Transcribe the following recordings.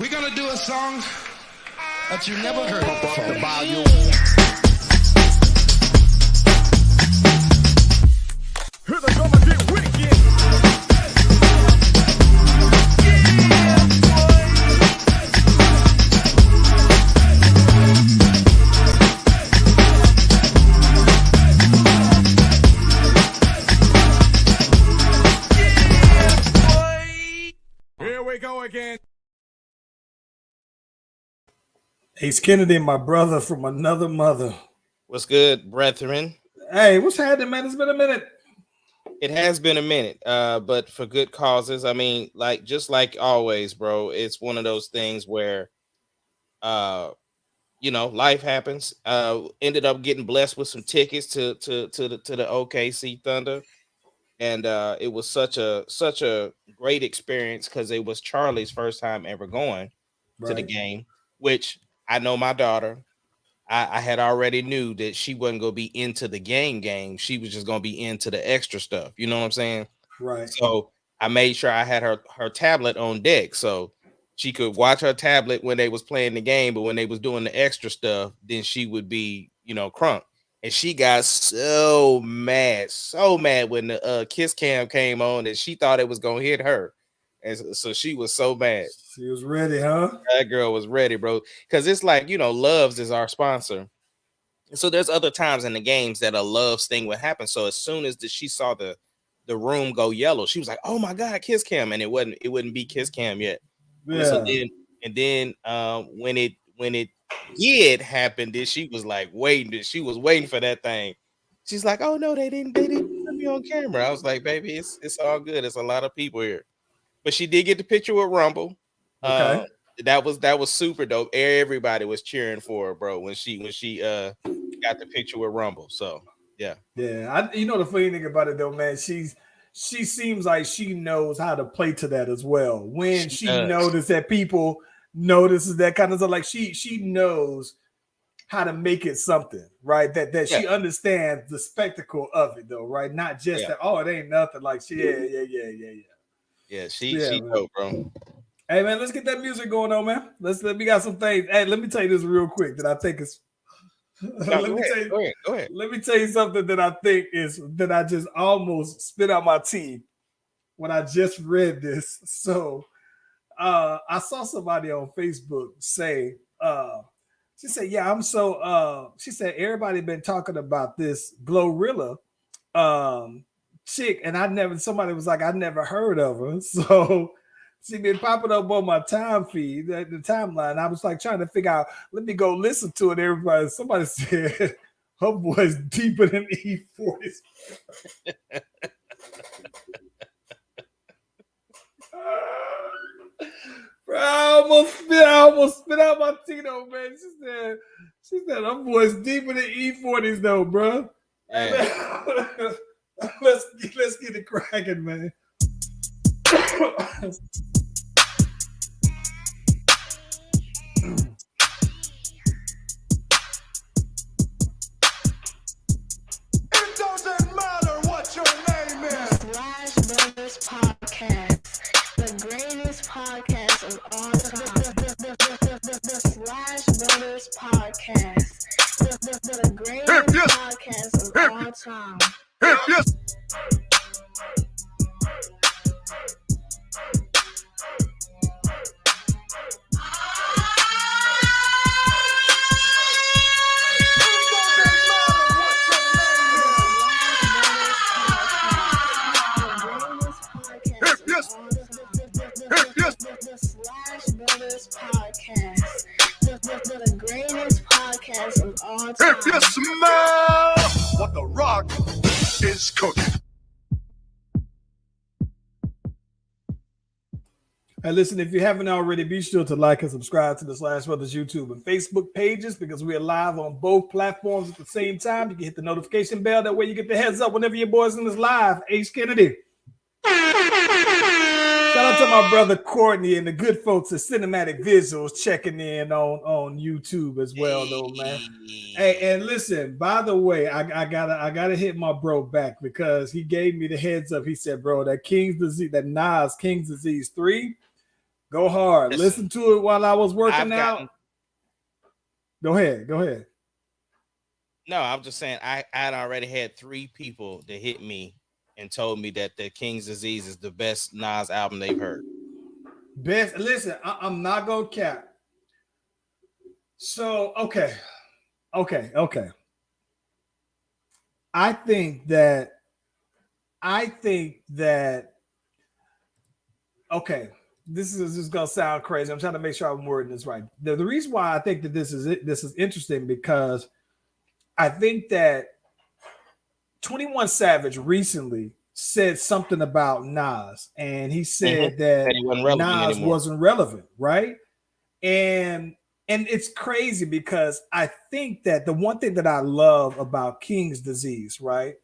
We're gonna do a song that you never heard before. Volume. Here they come and get wicked. Here we go again. Ace Kennedy, my brother from another mother. What's good, brethren? Hey, what's happening, man? It's been a minute. It has been a minute, but for good causes. I mean, just like always, bro. It's one of those things where, life happens. Ended up getting blessed with some tickets to the OKC Thunder, and it was such a great experience because it was Charlie's first time ever going to the game, which I know my daughter. I had already knew that she wasn't going to be into the game. She was just going to be into the extra stuff. You know what I'm saying? Right. So I made sure I had her tablet on deck so she could watch her tablet when they was playing the game. But when they was doing the extra stuff, then she would be, crunk. And she got so mad when the kiss cam came on that she thought it was going to hit her. And so she was so mad. She was ready, huh? That girl was ready, bro. Because it's like, Loves is our sponsor. So there's other times in the games that a Loves thing would happen. So as soon as she saw the room go yellow, she was like, "Oh my God, Kiss Cam!" And it wouldn't be Kiss Cam yet. Yeah. So then when it did happen, then she was like waiting. She was waiting for that thing. She's like, "Oh no, they didn't put me on camera." I was like, "Baby, it's all good. It's a lot of people here." But she did get the picture with Rumble. Okay. That was super dope. Everybody was cheering for her, bro, when she got the picture with Rumble. So yeah. The funny thing about it though, man, she seems like she knows how to play to that as well. When she noticed that people notices that kind of stuff, like she knows how to make it something, right? That she understands the spectacle of it though, right? Not just that, oh, it ain't nothing. Like Yeah, she dope, bro. Hey man, let's get that music going on, man. We got some things. Hey, let me tell you this real quick that I think is. Go ahead. Let me tell you something that I think is that I just almost spit out my teeth when I just read this. So, I saw somebody on Facebook say, she said, "Yeah, I'm so." She said everybody been talking about this Glorilla chick, and somebody was like, I never heard of her. So she been popping up on my time feed, the timeline. I was like trying to figure out, let me go listen to it. Somebody said her voice deeper than E40's. Bro, I almost spit out my Tito, man. She said her voice deeper than E40's though, bro. Yeah. Let's get it cracking, man. It doesn't matter what your name is. Slash Brothers Podcast, the greatest podcast of all time. The Slash Brothers Podcast, the greatest podcast of all time. Yes. The Slash Brothers Podcast, the greatest podcast of all time. If you smell what the rock is cooking. Hey, listen, if you haven't already, be sure to like and subscribe to the Slash Brothers YouTube and Facebook pages because we are live on both platforms at the same time. You can hit the notification bell. That way you get the heads up whenever your boys in this live. Ace Kennedy. Shout out to my brother Courtney and the good folks at Cinematic Visuals checking in on YouTube as well, though, man. Hey, and listen, by the way, I gotta hit my bro back because he gave me the heads up. He said, bro, that King's Disease, that Nas King's Disease 3, Go hard. Listen, Listen to it while I was working I've out. gotten. Go ahead. No, I'm just saying I had already had 3 people that hit me and told me that the King's Disease is the best Nas album they've heard. Best. Listen, I'm not gonna cap. So okay. I think that. Okay, this is gonna sound crazy. I'm trying to make sure I'm wording this right. The reason why I think that this is interesting because I think that 21 Savage recently said something about Nas, and he said that he wasn't relevant Nas anymore. wasn't relevant, right? And it's crazy because I think that the one thing that I love about King's Disease, right,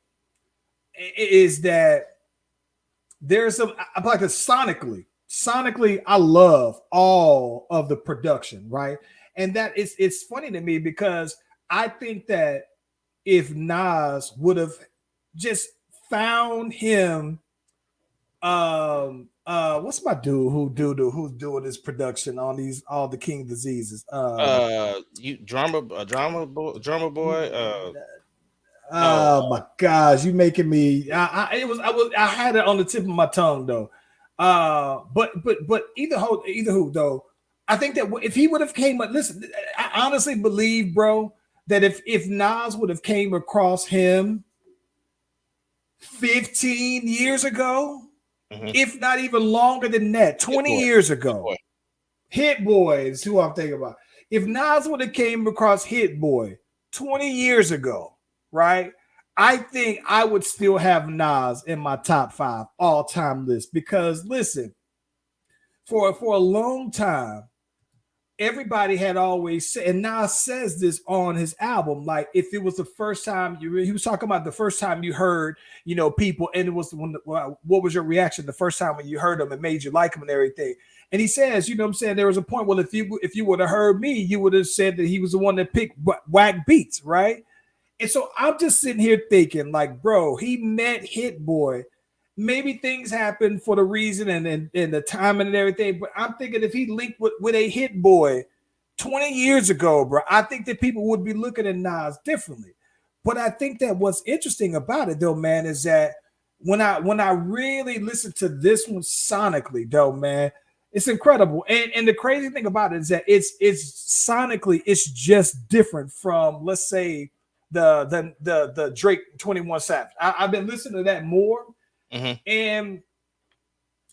is that there's some I'm like a sonically I love all of the production, right? And that it's funny to me because I think that if Nas would have just found him, what's my dude who's doing this production on all the King Diseases? You drummer boy. Oh my gosh, you making me. I had it on the tip of my tongue though. But either who though, I think that if he would have came, listen, I honestly believe, bro, that if Nas would have came across him 15 years ago, if not even longer than that, 20 years ago, Hit Boy is who I'm thinking about. If Nas would have came across Hit Boy 20 years ago, right? I think I would still have Nas in my top 5 all-time list because listen, for a long time, everybody had always said, and Nas says this on his album, like if it was the first time he was talking about the first time you heard, people, and it was what was your reaction the first time when you heard them and made you like him and everything. And he says, what I'm saying, there was a point, well, if you would have heard me, you would have said that he was the one that picked whack beats, right? And so I'm just sitting here thinking, like, bro, he met Hit Boy. Maybe things happened for the reason and the timing and everything, but I'm thinking if he linked with a Hit Boy 20 years ago, bro, I think that people would be looking at Nas differently. But I think that what's interesting about it, though, man, is that when I really listen to this one sonically, though, man, it's incredible. And the crazy thing about it is that it's sonically, it's just different from, let's say, the Drake 21 Savage. I've been listening to that more. And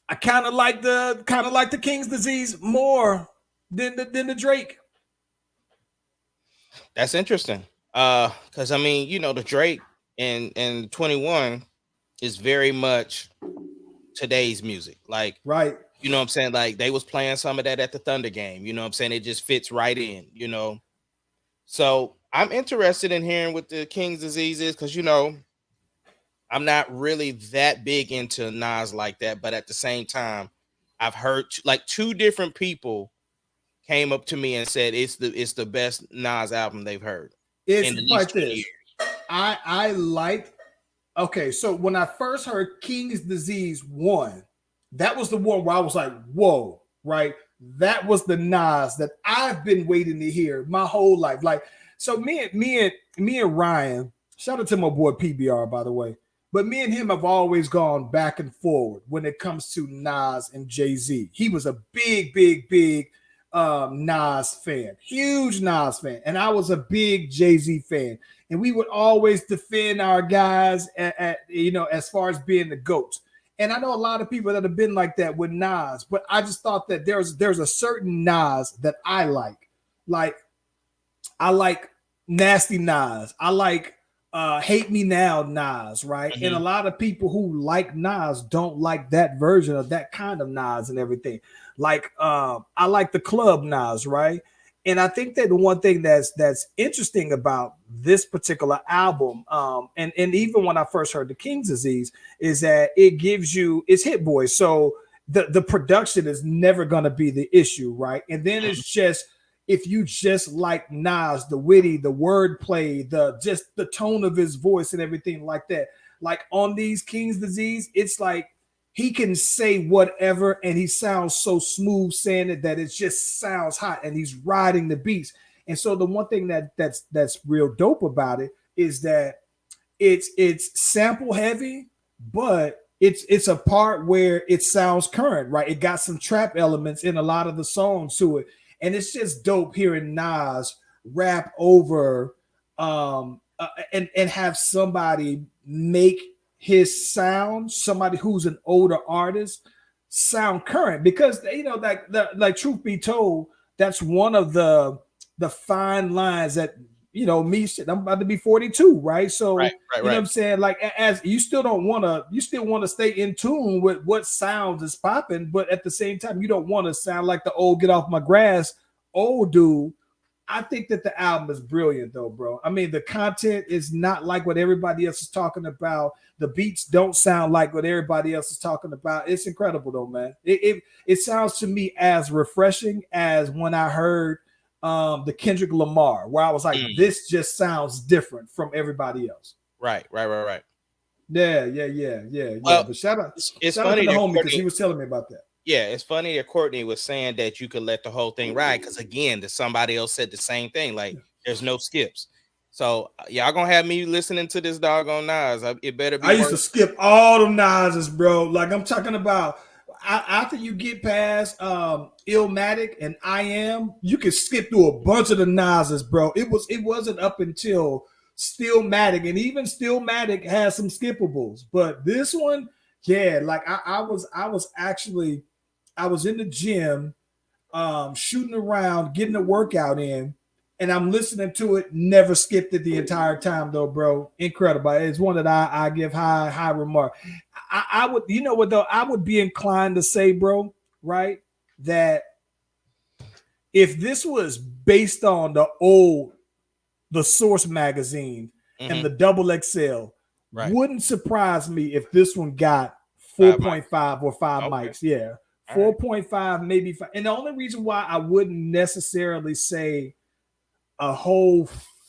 I kind of like the King's Disease more than the Drake. That's interesting. Because I mean, the Drake and 21 is very much today's music. Like, right. You know what I'm saying? Like they was playing some of that at the Thunder game. You know what I'm saying? It just fits right in, So I'm interested in hearing what the King's Disease is because I'm not really that big into Nas like that, but at the same time, I've heard like 2 different people came up to me and said it's the best Nas album they've heard. It's like this. I like. Okay, so when I first heard King's Disease 1, that was the one where I was like, whoa, right? That was the Nas that I've been waiting to hear my whole life. Like, so me and Ryan, shout out to my boy PBR, by the way. But me and him have always gone back and forward when it comes to Nas and Jay-Z. He was a big Nas fan, huge Nas fan. And I was a big Jay-Z fan. And we would always defend our guys as far as being the GOATs. And I know a lot of people that have been like that with Nas, but I just thought that there's a certain Nas that I like. Like, I like Nasty Nas. I like Hate Me Now Nas, right? And a lot of people who like Nas don't like that version of that kind of Nas and everything. Like, I like the club Nas, right? And I think that the one thing that's interesting about this particular album, and even when I first heard the King's Disease, is that it's Hit Boy. So the production is never going to be the issue, right? And then it's just, if you just like Nas, the witty, the wordplay, the tone of his voice and everything like that, like on these King's Disease, it's like he can say whatever, and he sounds so smooth saying it that it just sounds hot, and he's riding the beats. And so the one thing that's real dope about it is that it's sample heavy, but it's a part where it sounds current, right? It got some trap elements in a lot of the songs to it, and it's just dope hearing Nas rap over and have somebody make his sound, somebody who's an older artist, sound current, because like truth be told, that's one of the fine lines that me, I'm about to be 42, right? So Right. you know what I'm saying? Like, as you still want to stay in tune with what sounds is popping, but at the same time, you don't want to sound like the old get off my grass old dude. I think that the album is brilliant, though, bro. I mean, the content is not like what everybody else is talking about. The beats don't sound like what everybody else is talking about. It's incredible, though, man. It sounds to me as refreshing as when I heard the Kendrick Lamar, where I was like, this just sounds different from everybody else. Right. Yeah. Well, But shout out it's to funny the that homie, because Courtney, he was telling me about that. yeah, it's funny that Courtney was saying that you could let the whole thing ride, because again, somebody else said the same thing. Like, there's no skips. So y'all gonna have me listening to this doggone Nas. It better be. I used to skip all them Nas's, bro. Like, I'm talking about after you get past Illmatic and I Am, you can skip through a bunch of the Nas's, bro. It wasn't up until Stillmatic, and even Stillmatic has some skippables, but this one, yeah, like I was in the gym, shooting around, getting a workout in, and I'm listening to it. Never skipped it the entire time, though, bro. Incredible. It's one that I give high remark. I would, you know what though? I would be inclined to say, bro, right, that if this was based on the Source magazine and the Double XL, wouldn't surprise me if this one got 4.5 or 5 mics. Yeah. 4.5, maybe 5. And the only reason why I wouldn't necessarily say a whole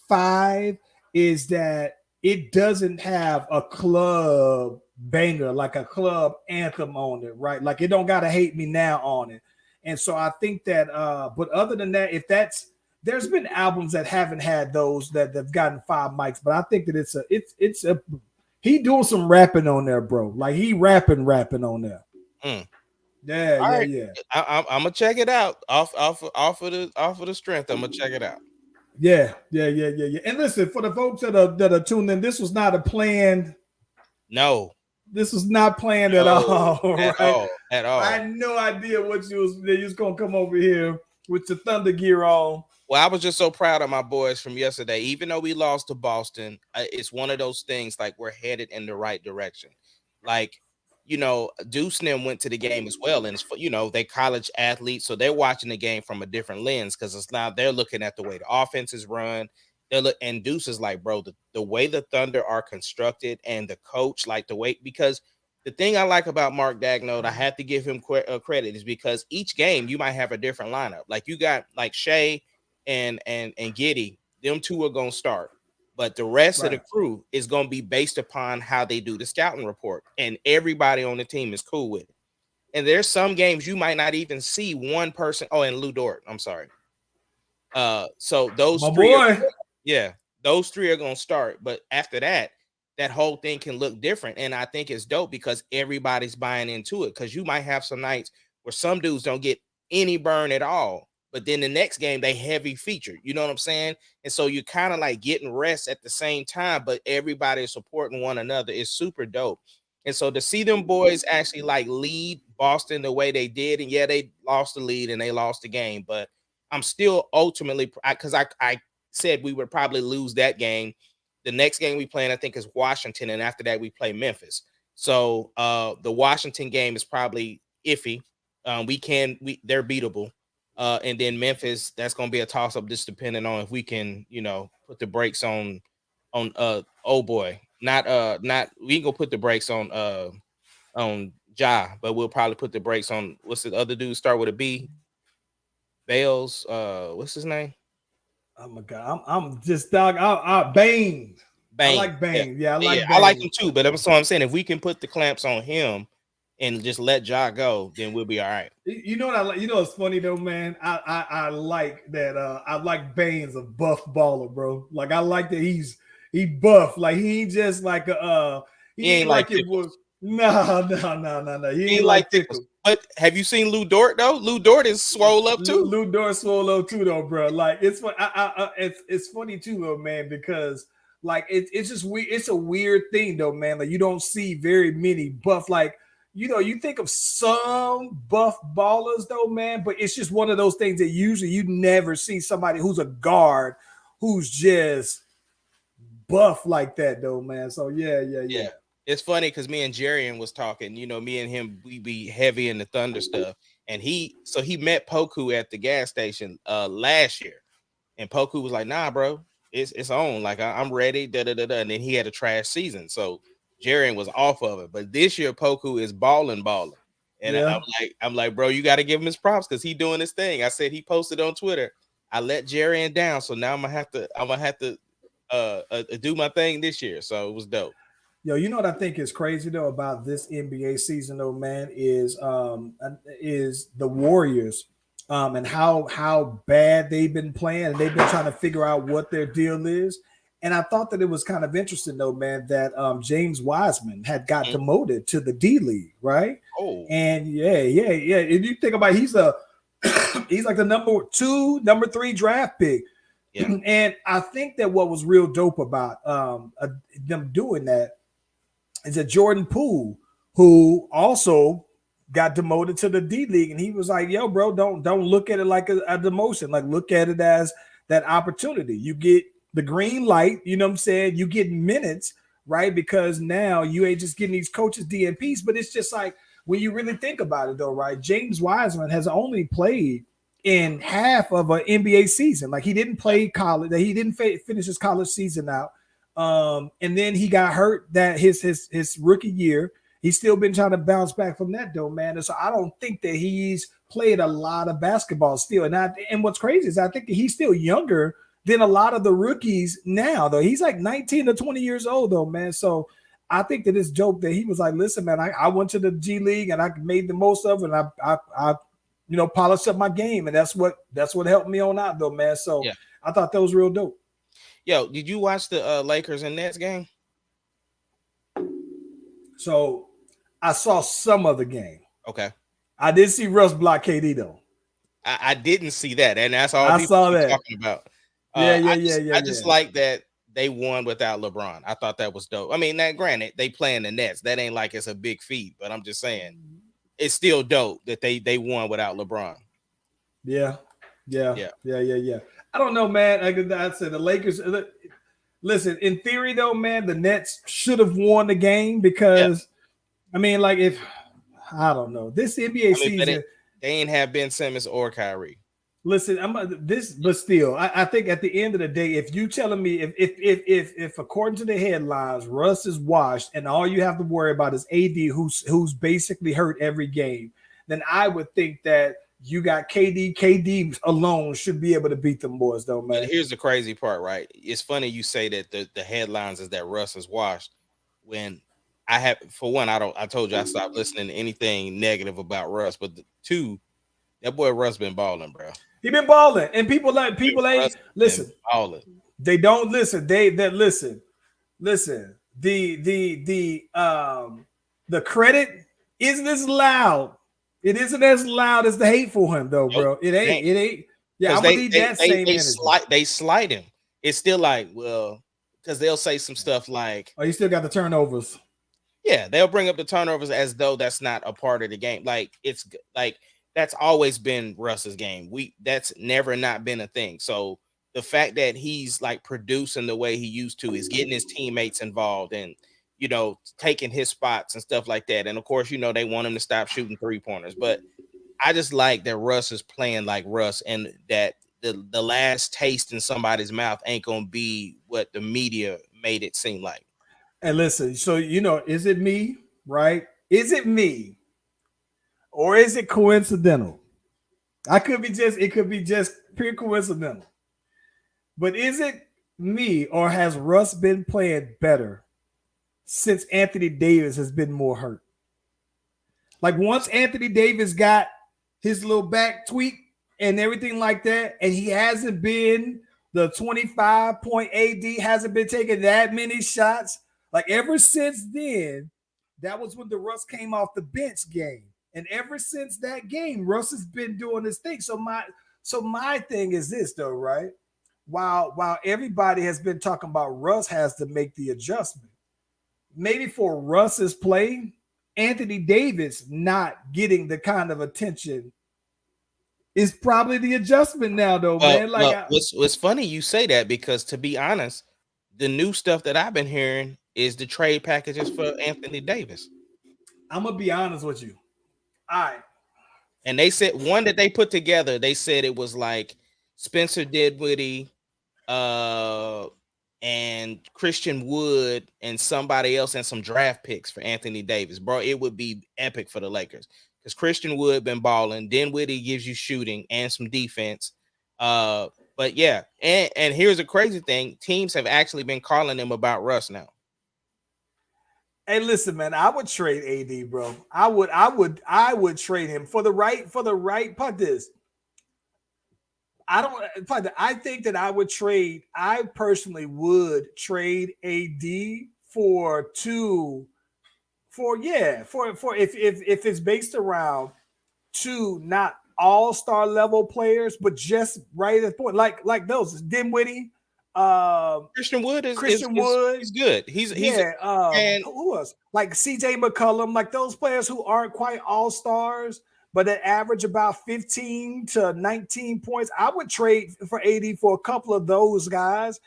5 is that it doesn't have a club banger, like a club anthem on it, right? Like, it don't gotta hate me now on it. And so I think that but other than that, there's been albums that haven't had those that have gotten 5 mics, but I think that it's a he doing some rapping on there, bro. Like, he rapping on there. Yeah. I'm gonna check it out off of the strength. I'm gonna check it out. Yeah. And listen, for the folks that are tuned in, this was not a planned. No, this was not planned at all. At all. I had no idea what you was gonna come over here with your Thunder gear on. Well, I was just so proud of my boys from yesterday. Even though we lost to Boston, it's one of those things, like, we're headed in the right direction. Like, Deuce and them went to the game as well, and it's, they college athletes, so they're watching the game from a different lens, because it's now they're looking at the way the offense is run. And Deuce is like, bro, the way the Thunder are constructed, and the coach, like, the way, because the thing I like about Mark Dagnall, I have to give him credit, is because each game you might have a different lineup. Like, you got like Shea and Giddey, them two are gonna start. But the rest of the crew is going to be based upon how they do the scouting report. And everybody on the team is cool with it. And there's some games you might not even see one person. Oh, and Lou Dort. I'm sorry. So those those three are going to start. But after that whole thing can look different. And I think it's dope because everybody's buying into it. Because you might have some nights where some dudes don't get any burn at all, but then the next game they heavy feature, you know what I'm saying? And so you kind of like getting rest at the same time, but everybody is supporting one another. It's super dope. And so to see them boys actually like lead Boston the way they did, and yeah, they lost the lead and they lost the game, but I'm still ultimately, because I said we would probably lose that game. The next game we play, I think, is Washington, and after that we play Memphis. So the Washington game is probably iffy. They're beatable. And then Memphis, that's gonna be a toss-up, just depending on if we can, put the brakes on oh boy. Not we ain't gonna put the brakes on Ja, but we'll probably put the brakes on what's the other dude start with a B? Bales, what's his name? Oh my god, I'm just dog. Bane. I like Bane. Yeah, I like Bane. I like him too, but that's what I'm saying. If we can put the clamps on him and just let Ja go, then we'll be all right. You know what I like? You know what's funny though, man? I like that. I like Bane's a buff baller, bro. Like I like that he buff. Like he ain't just like He ain't like it was. No. He ain't like Tickle. But have you seen Lou Dort though? Lou Dort is swole up too. Lou Dort swole up too though, bro. Like it's it's funny too though, man, because like it's just weird. It's a weird thing though, man. Like you don't see very many buff. Like you think of some buff ballers though, man, but it's just one of those things that usually you never see somebody who's a guard who's just buff like that though, man. So yeah. It's funny because me and Jarian was talking. Me and him, we be heavy in the Thunder stuff, and he met Poku at the gas station last year, and Poku was like, "Nah, bro, it's on. Like I'm ready." And then he had a trash season, so Jarian was off of it. But this year, Poku is balling, and I'm like, bro, you got to give him his props because he doing his thing. I said he posted on Twitter. I let Jarian down, so now I'm gonna have to do my thing this year. So it was dope. Yo, you know what I think is crazy though about this NBA season though, man, is the Warriors and how bad they've been playing, and they've been trying to figure out what their deal is. And I thought that it was kind of interesting though, man, that James Wiseman had got demoted to the D League, right? Oh, and yeah. And you think about he's like the number 3 draft pick. Yeah. And I think that what was real dope about them doing that is that Jordan Poole, who also got demoted to the D League, and he was like, "Yo, bro, don't look at it like a demotion. Like look at it as that opportunity. You get the green light. You know what I'm saying? You get minutes, right? Because now you ain't just getting these coaches DNPs, but it's just like when you really think about it, though, right? James Wiseman has only played in half of an NBA season. Like he didn't play college. He didn't finish his college season out. And then he got hurt that his rookie year. He's still been trying to bounce back from that though, man. And so I don't think that he's played a lot of basketball still. And what's crazy is I think that he's still younger than a lot of the rookies now, though. He's like 19 to 20 years old though, man. So I think that it's dope that he was like, listen, man, I went to the G League and I made the most of it. And I polished up my game, and that's what helped me on out though, man. So yeah. I thought that was real dope. Yo, did you watch the Lakers and Nets game? So I saw some of the game. Okay. I did see Russ block KD though. I didn't see that, and that's all I saw that talking about. I just like that they won without LeBron. I thought that was dope. I mean, now granted, they playing the Nets. That ain't like it's a big feat, but I'm just saying it's still dope that they won without LeBron. Yeah. I don't know, man. Like I said, the Lakers. Listen, in theory, though, man, the Nets should have won the game because, I mean, like I don't know, this NBA season, they ain't have Ben Simmons or Kyrie. Listen, but still, I think at the end of the day, if you telling me if according to the headlines, Russ is washed and all you have to worry about is AD, who's basically hurt every game, then I would think that you got KD. KD alone should be able to beat them boys, though, man. And here's the crazy part, right? It's funny you say that the headlines is that Russ is washed. When I told you I stopped listening to anything negative about Russ. But two, that boy Russ been balling, bro. He been balling, and people ain't listen. Balling. They don't listen. They listen. Listen. The credit isn't as loud. It isn't as loud as the hate for him, though, bro. It ain't. Yeah, I'm gonna need that same energy. They slight him. It's still like, well, because they'll say some stuff like, "Oh, you still got the turnovers." Yeah, they'll bring up the turnovers as though that's not a part of the game. Like it's like that's always been Russ's game. That's never not been a thing. So the fact that he's like producing the way he used to is getting his teammates involved and taking his spots and stuff like that. And of course, they want him to stop shooting 3-pointers. But I just like that Russ is playing like Russ, and that the last taste in somebody's mouth ain't gonna be what the media made it seem like. And listen, so is it me, right? Is it me? Or is it coincidental? It could be just pure coincidental. But is it me, or has Russ been playing better since Anthony Davis has been more hurt? Like once Anthony Davis got his little back tweak and everything like that, and he hasn't been the 25-point AD, hasn't been taking that many shots. Like ever since then, that was when the Russ came off the bench game. And ever since that game, Russ has been doing his thing. So my thing is this though, right? While everybody has been talking about Russ has to make the adjustment, maybe for Russ's play, Anthony Davis not getting the kind of attention is probably the adjustment now, though, man. Like, what's funny you say that, because to be honest, the new stuff that I've been hearing is the trade packages for Anthony Davis. I'm gonna be honest with you. All right. And they said one that they put together, they said it was like Spencer Dinwiddie, and Christian Wood and somebody else and some draft picks for Anthony Davis. Bro, it would be epic for the Lakers because Christian Wood been balling. Dinwiddie gives you shooting and some defense. But yeah, and here's a crazy thing: teams have actually been calling him about Russ now. Hey, listen, man, I would trade AD, bro. I would trade him for the right part. This. I think that I personally would trade AD for if it's based around two not all-star level players, but just right at the point, like those Dinwiddie, Christian Wood is good. He's who else? Like CJ McCollum, like those players who aren't quite all-stars, but that average about 15 to 19 points. I would trade for AD for a couple of those guys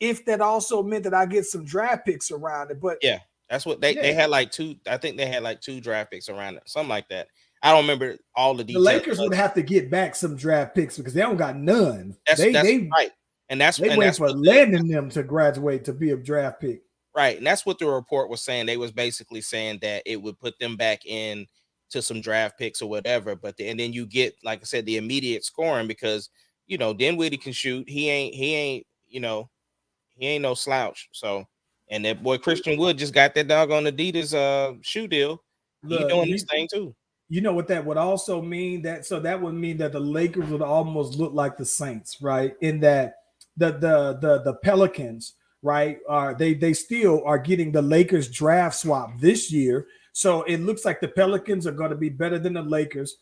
if that also meant that I get some draft picks around it. But yeah, that's what they had like two. I think they had like 2 draft picks around it, something like that. I don't remember all the details. The Lakers would have to get back some draft picks because they don't got none. That's right. And that's wait for landing them to graduate to be a draft pick. Right. And that's what the report was saying. They was basically saying that it would put them back in to some draft picks or whatever. But and then you get, like I said, the immediate scoring because, Dinwiddie can shoot. He ain't no slouch. So, and that boy Christian Wood just got that doggone Adidas shoe deal. He's doing this thing too. You know what that would also mean? That would mean that the Lakers would almost look like the Saints, right? In that the Pelicans, right, they still are getting the Lakers draft swap this year. So it looks like the Pelicans are going to be better than the Lakers.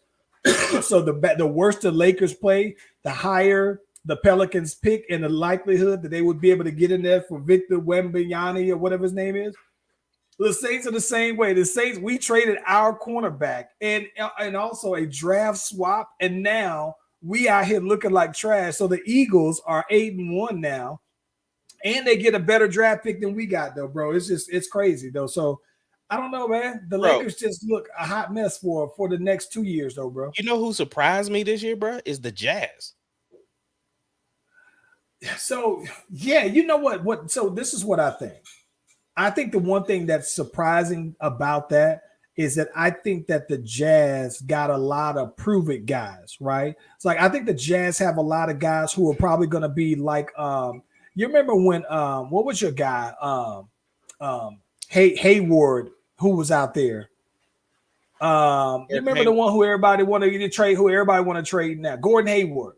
So the worse the Lakers play, the higher the Pelicans pick and the likelihood that they would be able to get in there for Victor Wembanyama or whatever his name is. The Saints are the same way. The Saints, we traded our cornerback and also a draft swap, and now we out here looking like trash. So the Eagles are 8-1 now, and they get a better draft pick than we got, though, bro. It's crazy, though. So I don't know, man. The Lakers just look a hot mess for the next 2 years, though, bro. You know who surprised me this year, bro? Is the Jazz. So, yeah, you know what? So this is what I think. I think the one thing that's surprising about that is that I think that the Jazz got a lot of prove-it guys, right? It's like I think the Jazz have a lot of guys who are probably going to be like you remember when what was your guy Hayward who was out there? You remember the one who everybody wanted to trade, who everybody want to trade now? Gordon Hayward.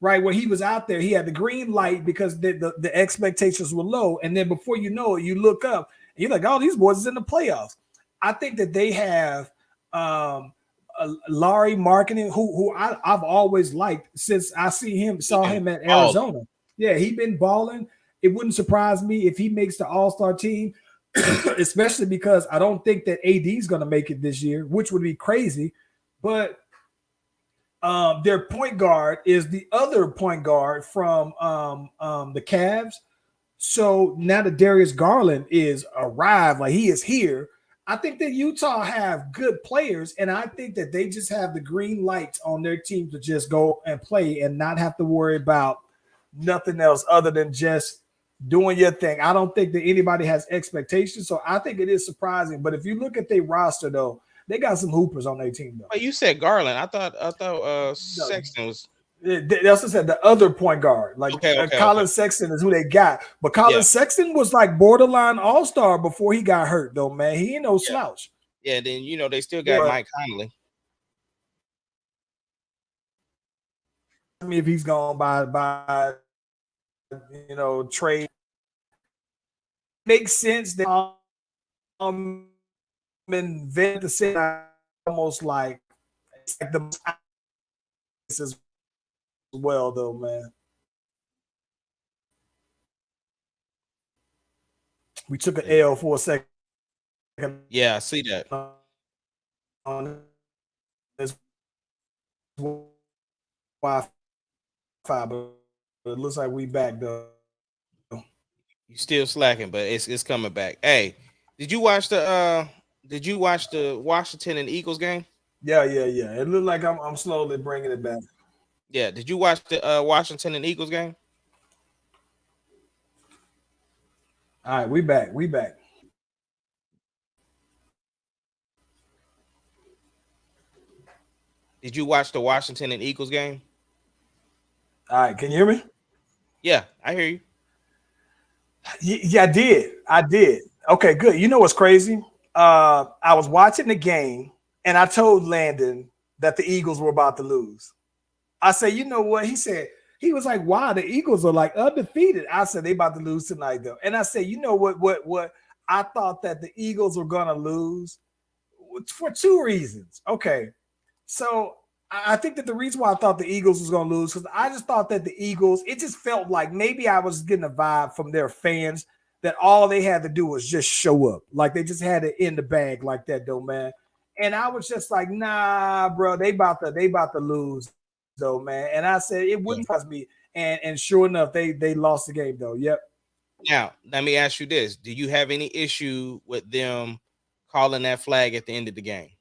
Right, when he was out there, he had the green light because the expectations were low. And then before you know it, you look up and you're like, oh, these boys is in the playoffs. I think that they have Larry Marketing, who I've always liked since I saw him at Arizona. Yeah, he been balling. It wouldn't surprise me if he makes the All-Star team, especially because I don't think that AD is going to make it this year, which would be crazy. But their point guard is the other point guard from the Cavs. So now that Darius Garland is arrived, like he is here, I think that Utah have good players, and I think that they just have the green lights on their team to just go and play and not have to worry about nothing else other than just doing your thing. I don't think that anybody has expectations, so I think it is surprising. But if you look at their roster, though, they got some hoopers on their team, though. But you said Garland. I thought Sexton was. They also said the other point guard, like Colin Sexton is who they got. But Colin Sexton was like borderline all-star before he got hurt, though, man. He ain't no slouch. Yeah, then you know they still got Mike Conley. I mean, if he's gone by trade, makes sense that invent the city almost like it's like the as well though, man. We took an L for a second. Yeah, I see that. On this Wi-Fi, but it looks like we back though. You still slacking, but it's coming back. Hey, did you watch the Washington and Eagles game? Yeah. It looked like I'm slowly bringing it back. Yeah, did you watch the Washington and Eagles game? All right, we back. Did you watch the Washington and Eagles game? All right, can you hear me? Yeah, I hear you. Yeah, I did. Okay, good. You know what's crazy? I was watching the game and I told Landon that the Eagles were about to lose. I said, you know what? He was like, wow, the Eagles are like undefeated. I said, they about to lose tonight, though. And I said, you know what? I thought that the Eagles were gonna lose for two reasons. Okay. So I think that the reason why I thought the Eagles was going to lose, because I just thought that the Eagles, it just felt like maybe I was getting a vibe from their fans that all they had to do was just show up. Like they just had it in the bag like that, though, man. And I was just like, nah, bro, they about to lose, though, man. And I said it wouldn't surprise me. And sure enough, they lost the game, though. Yep. Now, let me ask you this. Do you have any issue with them calling that flag at the end of the game?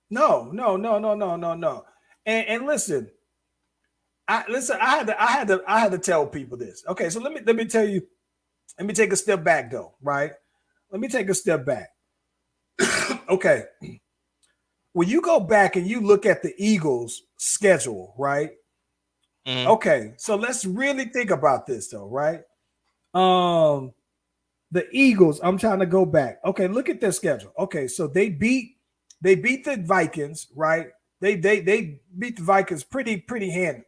No. And listen, I had to tell people this. Okay, so let me tell you, let me take a step back though, right? Let me take a step back. Okay. When you go back and you look at the Eagles' schedule, right? Mm-hmm. Okay, so let's really think about this though, right? The Eagles, I'm trying to go back. Okay, look at their schedule. Okay, so they beat the Vikings, right? They beat the Vikings pretty handily.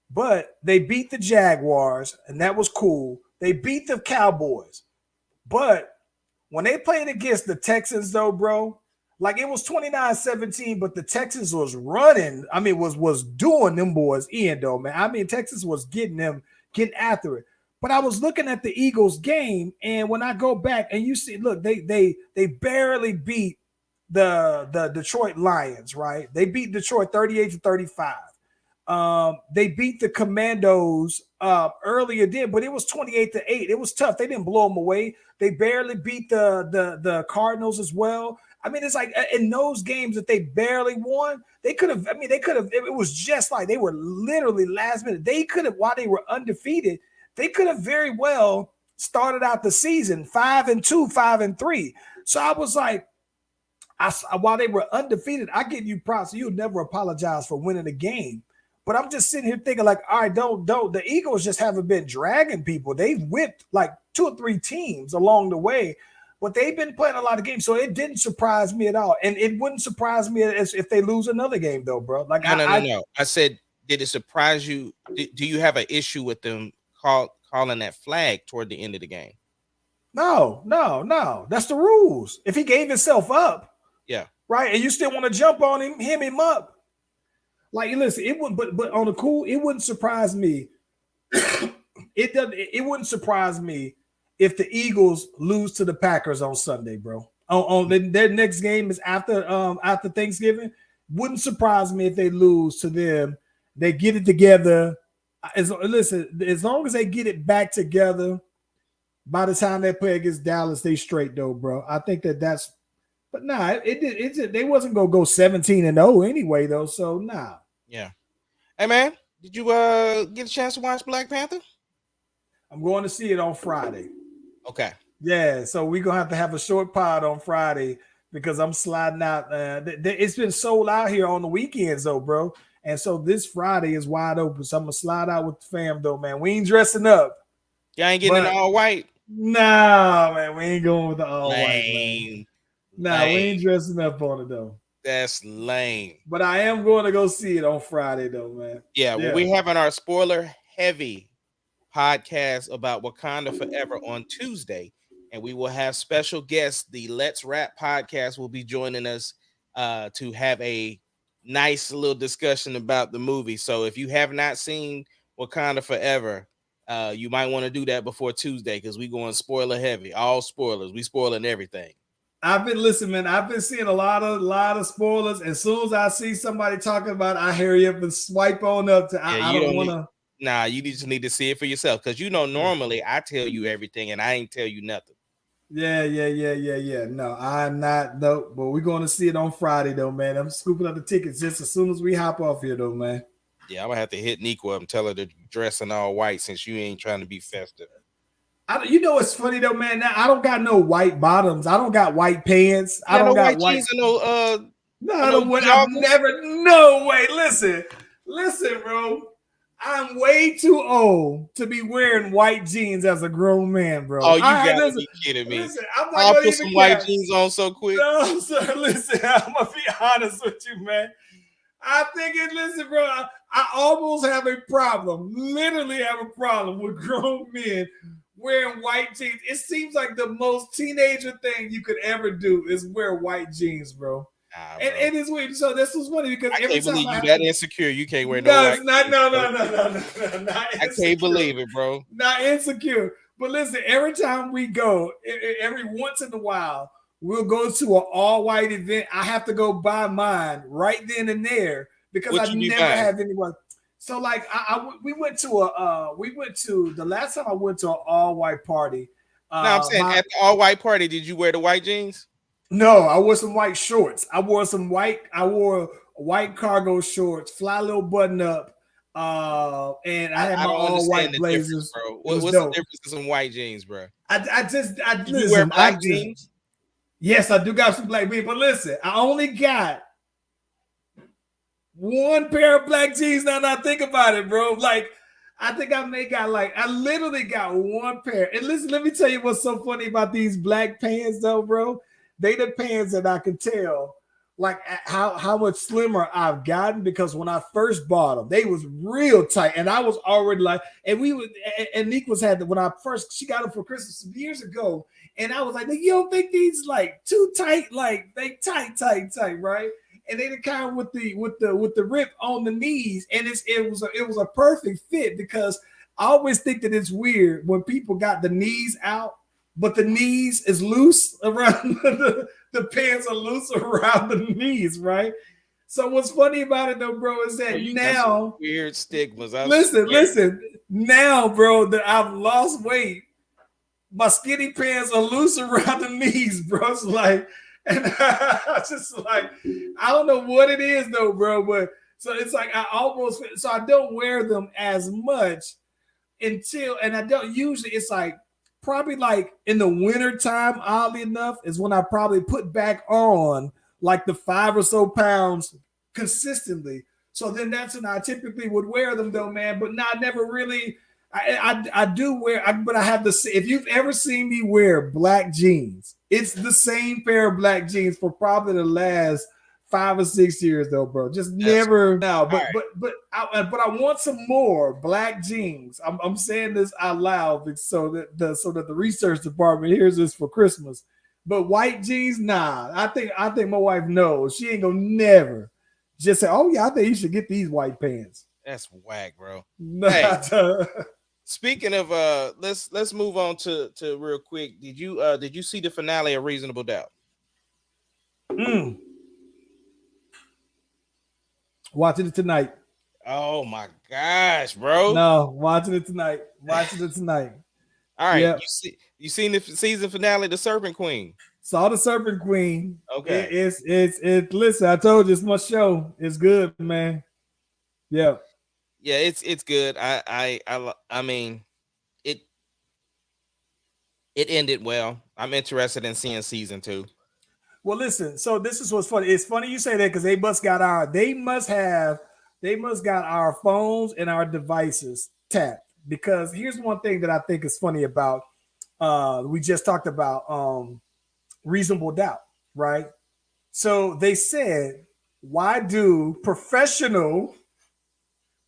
But they beat the Jaguars, and that was cool. They beat the Cowboys. But when they played against the Texans, though, bro, like it was 29-17, but the Texans was running. I mean, was doing them boys in, though, man. I mean, Texas was getting after it. But I was looking at the Eagles game, and when I go back and you see, look, they barely beat the Detroit Lions, right? They beat Detroit 38-35. They beat the Commandos earlier, but it was 28-8. It was tough. They didn't blow them away. They barely beat the Cardinals as well. I mean, it's like in those games that they barely won, they could have. It was just like they were literally last minute. They could have, while they were undefeated, they could have very well started out the season 5-2, 5-3. So I was like, while they were undefeated, I give you props. You'll never apologize for winning a game. But I'm just sitting here thinking, like, all right, don't. The Eagles just haven't been dragging people. They've whipped like 2 or 3 teams along the way, but they've been playing a lot of games. So it didn't surprise me at all. And it wouldn't surprise me if they lose another game, though, bro. Like, no. I said, did it surprise you? Do you have an issue with them calling that flag toward the end of the game? No. That's the rules. If he gave himself up, yeah, right, and you still want to jump on him, him up. Like, listen, it would, but on the cool, it wouldn't surprise me. It wouldn't surprise me if the Eagles lose to the Packers on Sunday, bro. Their next game is after Thanksgiving. Wouldn't surprise me if they lose to them. They get it together. As long as they get it back together, by the time they play against Dallas, they straight though, bro. I think that's. But nah, they wasn't gonna go 17-0 anyway, though. So nah. Yeah. Hey man, did you get a chance to watch Black Panther? I'm going to see it on Friday. Okay. Yeah, so we're gonna have to have a short pod on Friday because I'm sliding out. It's been sold out here on the weekends, though, bro. And so this Friday is wide open. So I'm gonna slide out with the fam, though, man. We ain't dressing up. Y'all ain't getting in all white. Nah, man, we ain't going with the all white, man. Lame. Nah, we Lame. ain't dressing up on it though. That's lame. But I am going to go see it on Friday though, man. Yeah, well, we're having our spoiler heavy podcast about Wakanda Forever on Tuesday, and we will have special guests. The Let's Rap podcast will be joining us to have a nice little discussion about the movie. So if you have not seen Wakanda Forever, you might want to do that before Tuesday because we're going spoiler heavy, all spoilers. We spoiling everything. I've been listening, man. I've been seeing a lot of spoilers. As soon as I see somebody talking about it, I hurry up and swipe on up to. I don't want to. Nah, you just need to see it for yourself because normally I tell you everything and I ain't tell you nothing. Yeah. No, I'm not. No, but we're going to see it on Friday though, man. I'm scooping up the tickets just as soon as we hop off here though, man. Yeah, I'm gonna have to hit Nico up and tell her to dress in all white since you ain't trying to be festive. You know what's funny though, man? Now, I don't got no white bottoms. I don't got white pants. I don't got white jeans and no. No, I don't. I've never. No way. Listen, bro. I'm way too old to be wearing white jeans as a grown man, bro. Oh, you gotta be kidding me! Listen, I'm not I'll gonna put even some white jeans on so quick. No, sir. Listen, I'm gonna be honest with you, man. I think it. Listen, bro. I almost have a problem. Literally have a problem with grown men wearing white jeans. It seems like the most teenager thing you could ever do is wear white jeans, bro. Nah, and it is weird. So this was funny because I every can't time believe you that insecure. You can't wear no white. No. I can't believe it, bro. Not insecure. But listen, every time we go, every once in a while, we'll go to an all-white event. I have to go buy mine right then and there because I never have anyone. So like we went to the last time I went to an all-white party. No, I'm saying at the all-white party, did you wear the white jeans? No, I wore some white shorts. I wore white cargo shorts, fly little button up, and I had my all white blazers. Bro. What's the difference in some white jeans, bro? You wear black jeans? Yes, I do got some black jeans, but listen, I only got one pair of black jeans now that I think about it, bro. Like, I think I literally got one pair. And listen, let me tell you what's so funny about these black pants, though, bro. They the pants that I can tell like how much slimmer I've gotten because when I first bought them, they was real tight, and I was already like, and Nick was when she got them for Christmas some years ago, and I was like, you don't think these like too tight? Like they tight, right? And they the kind with the rip on the knees, and it was a perfect fit because I always think that it's weird when people got the knees out. But the knees is loose around the pants are loose around the knees, right? So what's funny about it though, bro, is that now weird stigmas. Listen. Now, bro, that I've lost weight, my skinny pants are loose around the knees, bro. It's like, and I just like, I don't know what it is though, bro. But so it's like I don't wear them as much and I don't usually. It's like. Probably like in the winter time, oddly enough, is when I probably put back on like the 5 or so pounds consistently. So then that's when I typically would wear them though, man. But I never really, I do wear, but I have to say, if you've ever seen me wear black jeans, it's the same pair of black jeans for probably the last 5 or 6 years though, bro. Just never now. But I want some more black jeans. I'm saying this out loud so that the research department hears this for Christmas. But white jeans, nah. I think my wife knows. She ain't gonna never just say, "Oh yeah, I think you should get these white pants." That's whack, bro. Hey, speaking of let's move on to real quick. Did you see the finale of Reasonable Doubt? Watching it tonight. Oh my gosh, bro! No, watching it tonight. All right, yep. You seen the season finale, The Serpent Queen? Saw The Serpent Queen. Okay, it's. Listen, I told you it's my show. It's good, man. Yeah, it's good. I mean, it ended well. I'm interested in seeing season 2. Well, listen. So this is what's funny. It's funny you say that because they must got our phones and our devices tapped. Because here's one thing that I think is funny about We just talked about reasonable doubt, right? So they said, why do professional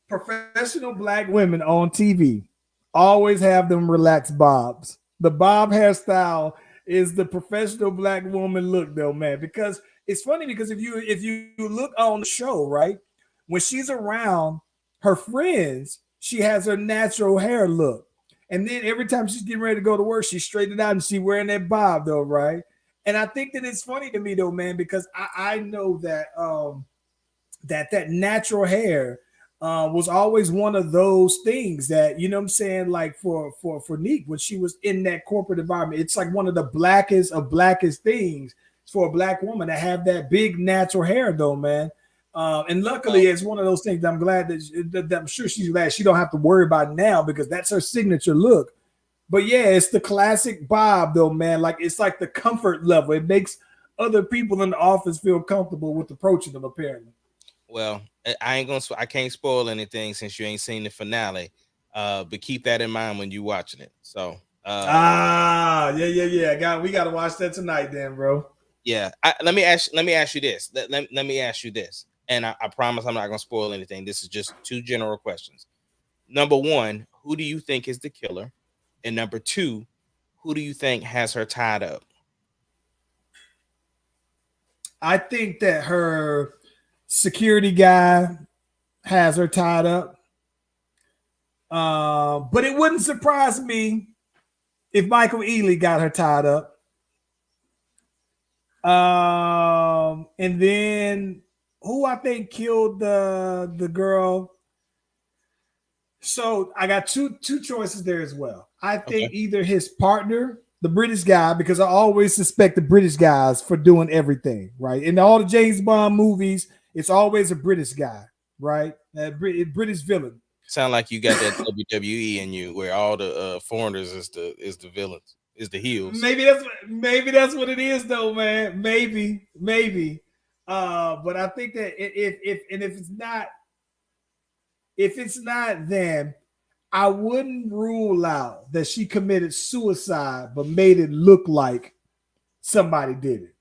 black women on TV always have them relaxed bobs? The bob hairstyle is the professional black woman look, though, man. Because it's funny because if you look on the show, right, when she's around her friends, she has her natural hair look, and then every time she's getting ready to go to work, she's straightened out and she wearing that bob, though, right? And I think that it's funny to me, though, man, because I know that that natural hair was always one of those things that, you know what I'm saying, like for Neek when she was in that corporate environment, it's like one of the blackest things for a black woman to have that big natural hair, though, man. And luckily, it's one of those things that I'm glad that I'm sure she's glad she don't have to worry about now because that's her signature look. But yeah, it's the classic bob, though, man. Like it's like the comfort level. It makes other people in the office feel comfortable with approaching them, apparently. Well, I can't spoil anything since you ain't seen the finale. But keep that in mind when you watching it. So yeah. We gotta watch that tonight, then, bro. Yeah. Let me ask you this. Let me ask you this. And I promise I'm not gonna spoil anything. This is just two general questions. Number one, who do you think is the killer? And number two, who do you think has her tied up? I think that her security guy has her tied up. But it wouldn't surprise me if Michael Ealy got her tied up. And then who I think killed the girl. So I got two choices there as well. I think either his partner, the British guy, because I always suspect the British guys for doing everything, right? In all the James Bond movies, it's always a British guy, right? British villain. Sound like you got that WWE in you, where all the foreigners is the villains, is the heels. Maybe that's what it is, though, man. Maybe. But I think that if it's not them, I wouldn't rule out that she committed suicide, but made it look like somebody did it.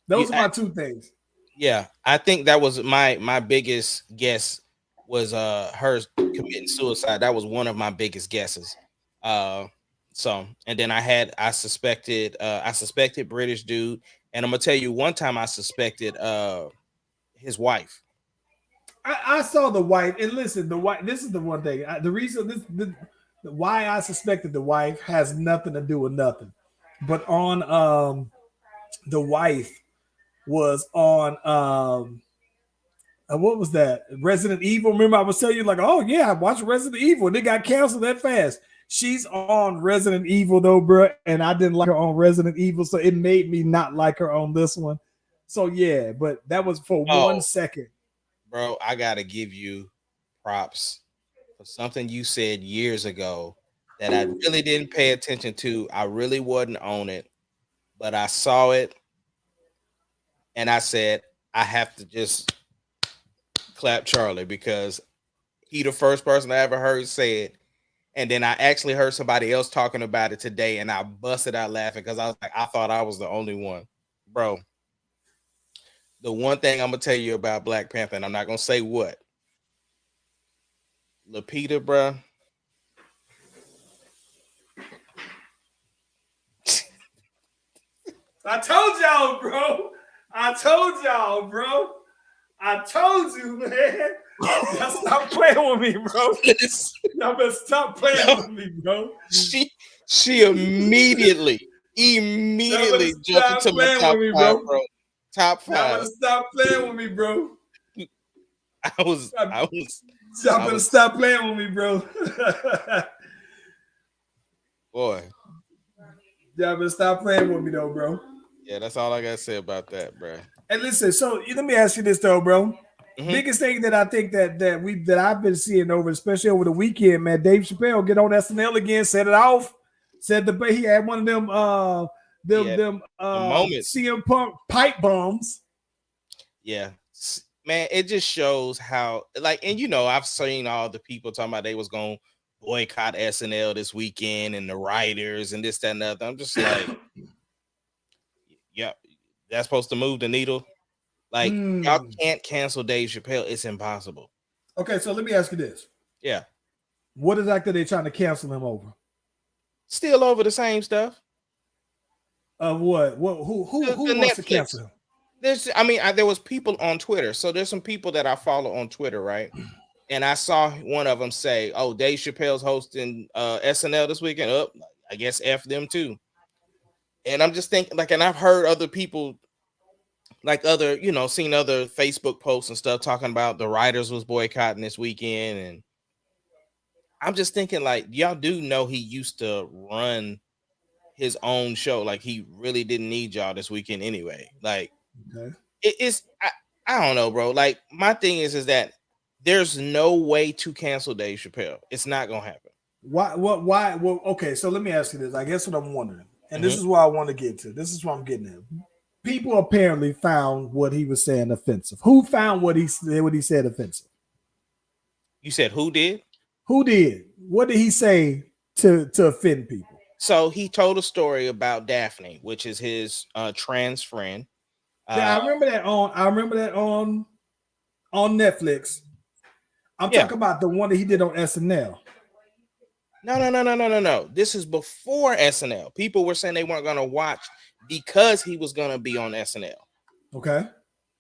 Those are my two things. Yeah, I think that was my biggest guess was her committing suicide. That was one of my biggest guesses. So and then I suspected British dude, and I'm gonna tell you one time I suspected his wife. I saw the wife, and listen, the wife. This is the one thing. The reason why I suspected the wife has nothing to do with nothing, but on the wife was on what was that? Resident Evil. Remember, I was telling you like, oh yeah, I watched Resident Evil, and it got canceled that fast. She's on Resident Evil though, bro, and I didn't like her on Resident Evil, so it made me not like her on this one. So yeah, but that was for 1 second. Bro, I gotta give you props for something you said years ago that I really didn't pay attention to. I really wasn't on it, but I saw it and I said, I have to just clap Charlie because he the first person I ever heard say it. And then I actually heard somebody else talking about it today and I busted out laughing because I was like, I thought I was the only one. Bro, the one thing I'm gonna tell you about Black Panther, and I'm not gonna say what. Lupita, bro. I told y'all, bro. I told you, man. Y'all stop playing with me, bro. Y'all better stop playing with me, bro. She immediately jumped into my top five, bro. Top five. Y'all better stop playing with me, bro. Y'all better stop playing with me, bro. Boy. Y'all better stop playing with me, though, bro. Yeah, that's all I gotta say about that, bro. And listen, so let me ask you this though, bro. Biggest thing that I think that I've been seeing over, especially over the weekend, man. Dave Chapelle get on SNL again, set it off. Said he had one of them moments. CM Punk pipe bombs. Yeah, man, it just shows how and I've seen all the people talking about they was gonna boycott SNL this weekend and the writers and this, that, and the other. I'm just like, yeah, that's supposed to move the needle. Like, y'all can't cancel Dave Chappelle. It's impossible. Okay, so let me ask you this. Yeah. What exactly are they trying to cancel him over? Still over the same stuff. Of what? Who wants to cancel him? There was people on Twitter. So there's some people that I follow on Twitter, right? And I saw one of them say, "Oh, Dave Chappelle's hosting SNL this weekend." I guess F them too. And I'm just thinking, like, and I've heard other people, like other, seen other Facebook posts and stuff talking about the writers was boycotting this weekend. And I'm just thinking, like, y'all do know he used to run his own show. Like, he really didn't need y'all this weekend anyway. Like, I don't know, bro. Like, my thing is that there's no way to cancel Dave Chappelle. It's not gonna happen. Why? Well, okay. So let me ask you this. I guess what I'm wondering, and this is what I want to get to. This is what I'm getting at. People apparently found what he was saying offensive. Who found what he said offensive? You said who did? Who did? What did he say to offend people? So he told a story about Daphne, which is his trans friend. Yeah, I remember that on Netflix. I'm talking about the one that he did on SNL. No. This is before SNL. People were saying they weren't going to watch because he was going to be on SNL. Okay.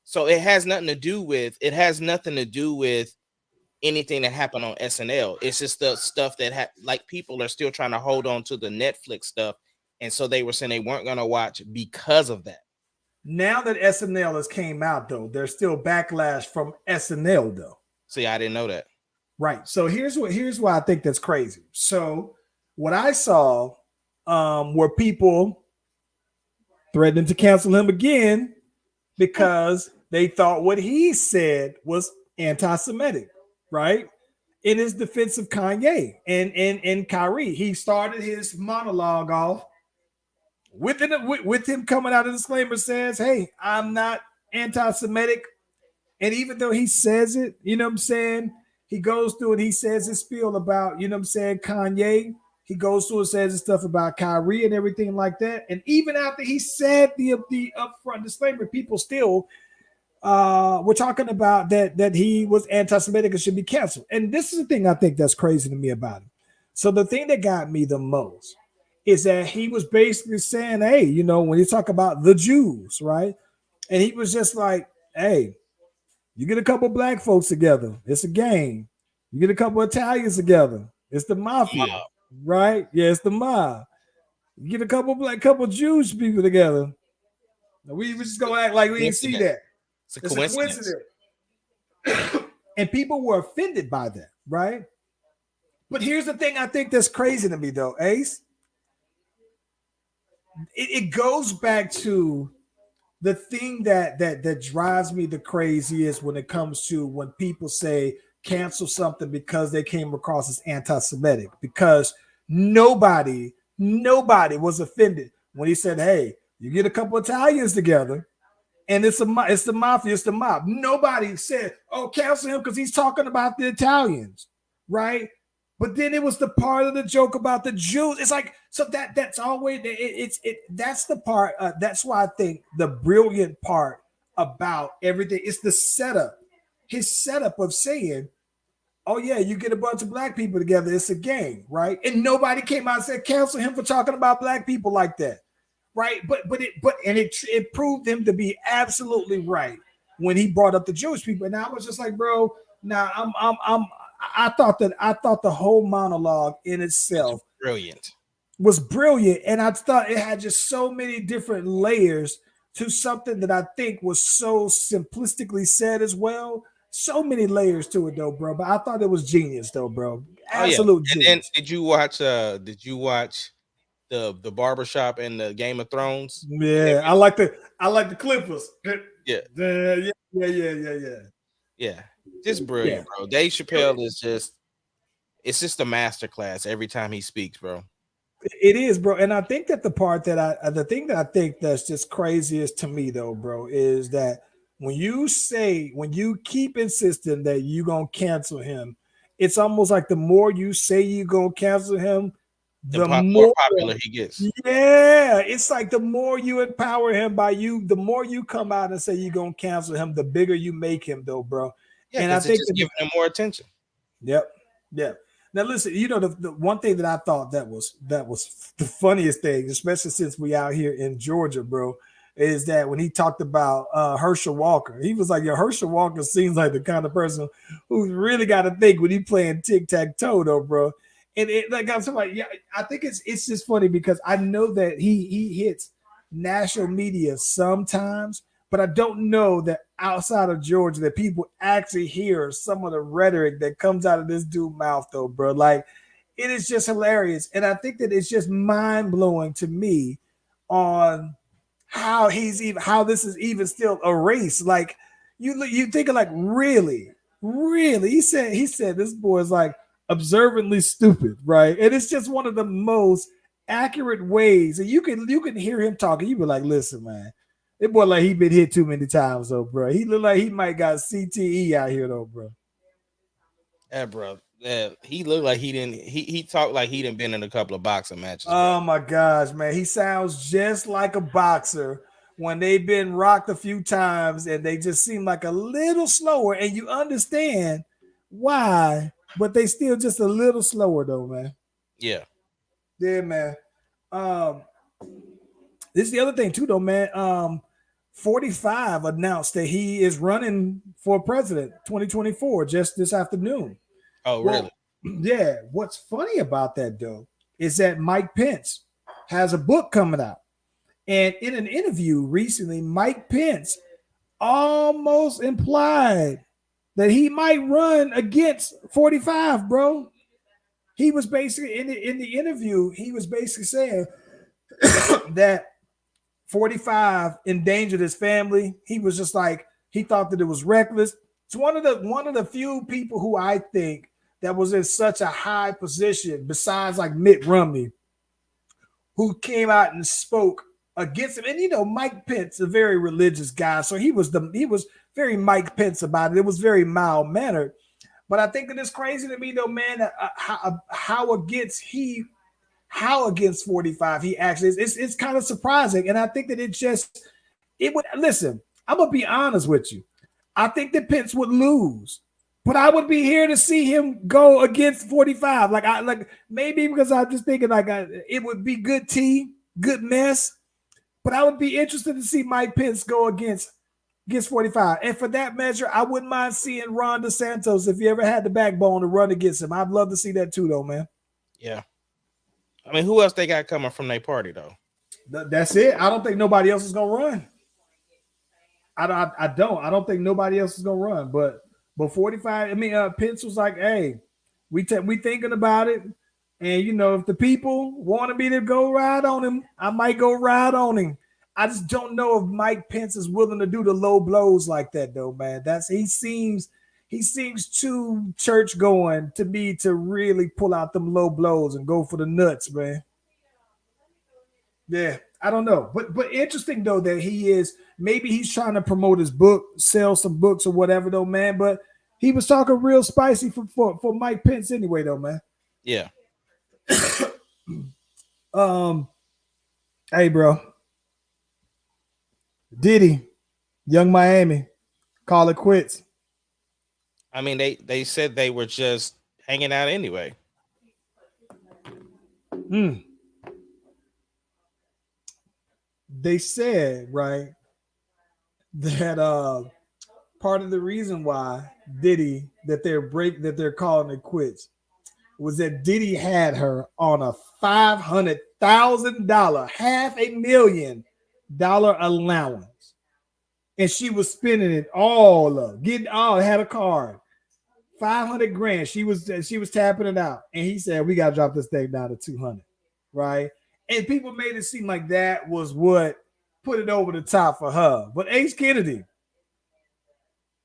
So it has nothing to do with anything that happened on SNL. It's just the stuff that like people are still trying to hold on to the Netflix stuff. And so they were saying they weren't going to watch because of that. Now that SNL has came out, though, there's still backlash from SNL, though. See, I didn't know that. Right. So here's why I think that's crazy. So what I saw were people threatening to cancel him again because they thought what he said was anti-Semitic, right? In his defense of Kanye and Kyrie. He started his monologue off with him coming out of the disclaimer says, "Hey, I'm not anti-Semitic." And even though he says it, you know what I'm saying? He goes through and he says his spiel about, you know what I'm saying, Kanye. He goes through and says his stuff about Kyrie and everything like that. And even after he said the upfront disclaimer, people still were talking about that he was anti-Semitic and should be canceled. And this is the thing I think that's crazy to me about him. So the thing that got me the most is that he was basically saying, hey, when you talk about the Jews, right? And he was just like, hey, you get a couple of black folks together, it's a game. You get a couple of Italians together, it's the mafia, right? Yeah, it's the mob. You get a couple Jewish people together. We just gonna act like we didn't see that. It's a coincidence. And people were offended by that, right? But here's the thing I think that's crazy to me, though, Ace. It goes back to the thing that drives me the craziest when it comes to when people say cancel something because they came across as anti-Semitic, because nobody was offended when he said, hey, you get a couple of Italians together and it's the mafia, it's the mob. Nobody said, oh, cancel him because he's talking about the Italians, right? But then it was the part of the joke about the Jews. It's like, so that's always that's the part. That's why I think the brilliant part about everything is the setup. His setup of saying, oh yeah, you get a bunch of black people together, it's a gang, right? And nobody came out and said cancel him for talking about black people like that, right? But it proved him to be absolutely right when he brought up the Jewish people. And I was just like, bro, now I thought the whole monologue in itself was brilliant. And I thought it had just so many different layers to something that I think was so simplistically said as well. So many layers to it though, bro. But I thought it was genius though, bro. Absolute genius. And did you watch the barbershop and the Game of Thrones? Yeah, I like the Clippers. Yeah. Yeah. Just brilliant, bro. Dave Chappelle is it's just a masterclass every time he speaks, bro. It is, bro. And I think that the thing that I think that's just craziest to me though, bro, is that when you keep insisting that you gonna cancel him, it's almost like the more you say you're gonna cancel him, the more more popular he gets. Yeah, it's like the more you empower him by you, the more you come out and say you're gonna cancel him, the bigger you make him, though, bro. Yeah, And I because it's think just giving him more attention. Yep. Yeah. Now listen, the one thing that I thought that was the funniest thing, especially since we out here in Georgia, bro, is that when he talked about Herschel Walker, he was like, "Yo, Herschel Walker seems like the kind of person who's really got to think when he playing tic-tac-toe, though, bro." And like I'm talking about, yeah, I think it's just funny because I know that he hits national media sometimes, but I don't know that outside of Georgia that people actually hear some of the rhetoric that comes out of this dude's mouth, though, bro. Like, it is just hilarious, and I think that it's just mind blowing to me on how this is even still a race. Like, you think of like really. He said this boy is like observantly stupid, right? And it's just one of the most accurate ways, and you can hear him talking. You be like, listen, man. It boy like he been hit too many times, though, bro. He look like he might got CTE out here, though, bro. Yeah, bro. Yeah, he looked like he didn't. He talked like he didn't been in a couple of boxing matches. Oh my gosh, man. He sounds just like a boxer when they've been rocked a few times and they just seem like a little slower, and you understand why, but they still just a little slower, though, man. Yeah. Yeah, man. This is the other thing too, though, man. 45 announced that he is running for president 2024 just this afternoon. Oh, really? Yeah. What's funny about that, though, is that Mike Pence has a book coming out. And in an interview recently, Mike Pence almost implied that he might run against 45, bro. He was basically in the interview, he was basically saying that 45 endangered his family. He was just like, he thought that it was reckless. It's one of the few people who I think that was in such a high position, besides like Mitt Romney, who came out and spoke against him. And Mike Pence, a very religious guy, so he was very Mike Pence about it. It was very mild mannered. But I think that it's crazy to me, though, man, how against 45 he actually is. It's kind of surprising. And I think that it would, listen, I'm going to be honest with you. I think that Pence would lose, but I would be here to see him go against 45. Like maybe because I'm just thinking it would be good tea, good mess, but I would be interested to see Mike Pence go against 45. And for that measure, I wouldn't mind seeing Ron DeSantis if he ever had the backbone to run against him. I'd love to see that too, though, man. Yeah. I mean, who else they got coming from their party, though? That's it. I don't think nobody else is going to run. I don't think nobody else is going to run. But 45, I mean, Pence was like, hey, we thinking about it. And, if the people wanted me to go ride on him, I might go ride on him. I just don't know if Mike Pence is willing to do the low blows like that, though, man. He seems too church going to me to really pull out them low blows and go for the nuts, man. Yeah, I don't know. But interesting, though, that maybe he's trying to promote his book, sell some books or whatever, though, man. But he was talking real spicy for Mike Pence anyway, though, man. Yeah. Hey, bro. Diddy, Yung Miami, call it quits. I mean, they said they were just hanging out anyway. They said, right, that part of the reason why Diddy that they're calling it quits was that Diddy had her on a $500,000, $500,000 allowance, and she was spending it all up, had a card, $500,000. She was tapping it out, and he said, "We got to drop this thing down to 200,000, right?" And people made it seem like that was what put it over the top for her. But Ace Kennedy,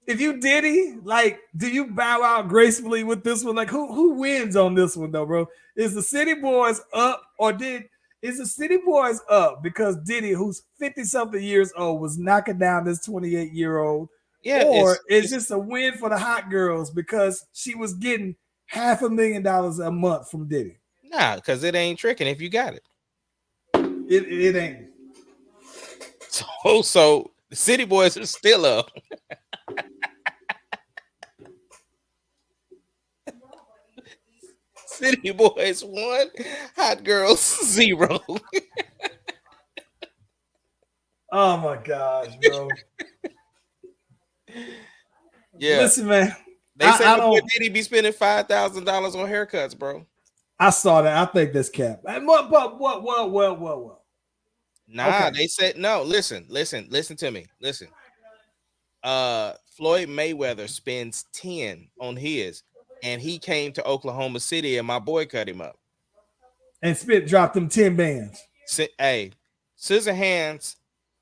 if you Diddy, like, do you bow out gracefully with this one? Like, who wins on this one, though, bro? Is the City Boys up, is the City Boys up because Diddy, who's 50-something years old, was knocking down this 28-year-old? Yeah, or is this a win for the hot girls because she was getting $500,000 a month from Diddy. Nah, because it ain't tricking if you got it. It ain't. So the City Boys are still up. City Boys 1, Hot Girls 0. Oh my gosh, bro. Yeah. Listen, man. They say I Diddy be spending $5,000 on haircuts, bro. I saw that. I think that's cap. What? Nah, Okay. they said no. Listen to me. Listen. Floyd Mayweather spends 10 on his, and he came to Oklahoma City, and my boy cut him up. And Spit dropped them 10 bands. Hey, Scissorhands.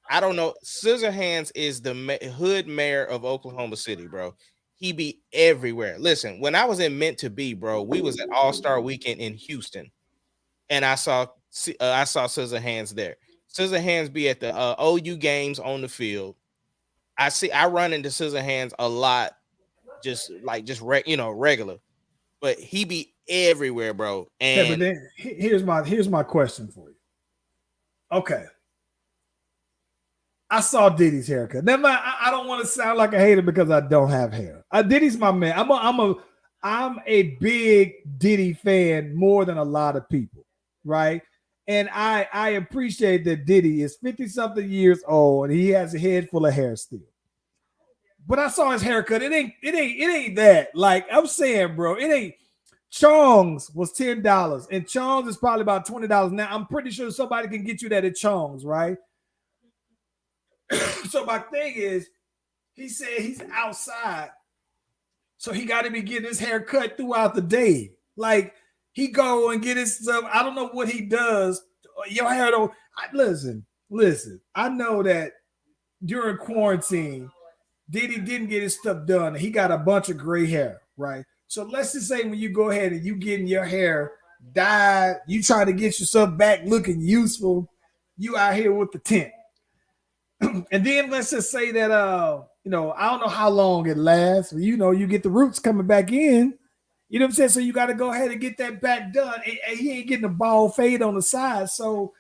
I don't know. Scissorhands is the hood mayor of Oklahoma City, bro. He be everywhere. Listen, when I was in Meant to Be, bro, we was at All-Star Weekend in Houston, and I saw Scissorhands there. Scissorhands be at the OU games on the field. I run into Scissorhands a lot, regular, but he be everywhere, bro. And Okay, but then here's my question for you. Okay. I saw Diddy's haircut. Never mind, I don't want to sound like a hater because I don't have hair. Diddy's my man. I'm a big Diddy fan more than a lot of people, right? And I appreciate that Diddy is 50-something years old and he has a head full of hair still. But I saw his haircut. It ain't that. Like I'm saying, bro, it ain't. Chong's was $10, and Chong's is probably about $20 now. I'm pretty sure somebody can get you that at Chong's, right? So my thing is, he said he's outside, so he got to be getting his hair cut throughout the day. Like he go and get his stuff. I don't know what he does. Your hair don't. Listen. I know that during quarantine, Diddy didn't get his stuff done. He got a bunch of gray hair, right? So let's just say when you go ahead and you getting your hair dyed, you trying to get yourself back looking useful, you out here with the tint. And then let's just say that I don't know how long it lasts. You get the roots coming back in. You know what I'm saying? So you got to go ahead and get that back done. And he ain't getting a bald fade on the side. So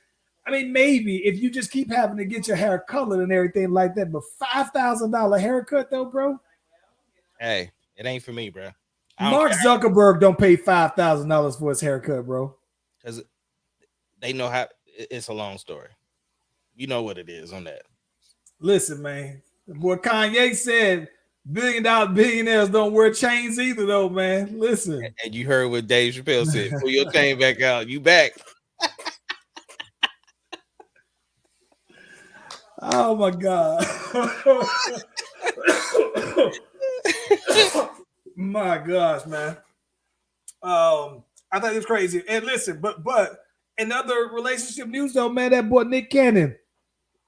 I mean, maybe if you just keep having to get your hair colored and everything like that, but $5,000 haircut though, bro. Hey, it ain't for me, bro. Mark Zuckerberg don't pay $5,000 for his haircut, bro. Because they know how. It's a long story. You know what it is on that. Listen, man. Boy, Kanye said $1 billion billionaires don't wear chains either, though, man. Listen. And you heard what Dave Chapelle said. Pull your chain back out. You back. Oh my God. My gosh, man. I thought it was crazy. And listen, but in other relationship news, though, man, that boy Nick Cannon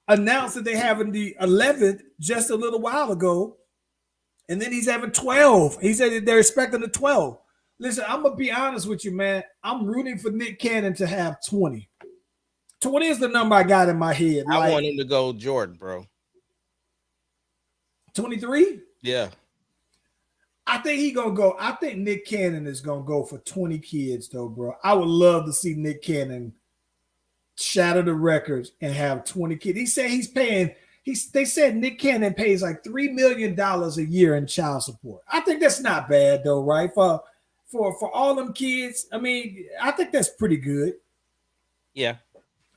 announced that they having the 11th just a little while ago, and then he's having 12. He said that they're expecting the 12. Listen, I'm gonna be honest with you, man. I'm rooting for Nick Cannon to have 20. 20 is the number I got in my head. I want him to go Jordan, bro. 23? Yeah. I think he gonna go. I think Nick Cannon is gonna go for 20 kids, though, bro. I would love to see Nick Cannon shatter the records and have 20 kids. He said he's paying. They said Nick Cannon pays like $3 million a year in child support. I think that's not bad, though, right? For all them kids, I mean, I think that's pretty good. Yeah.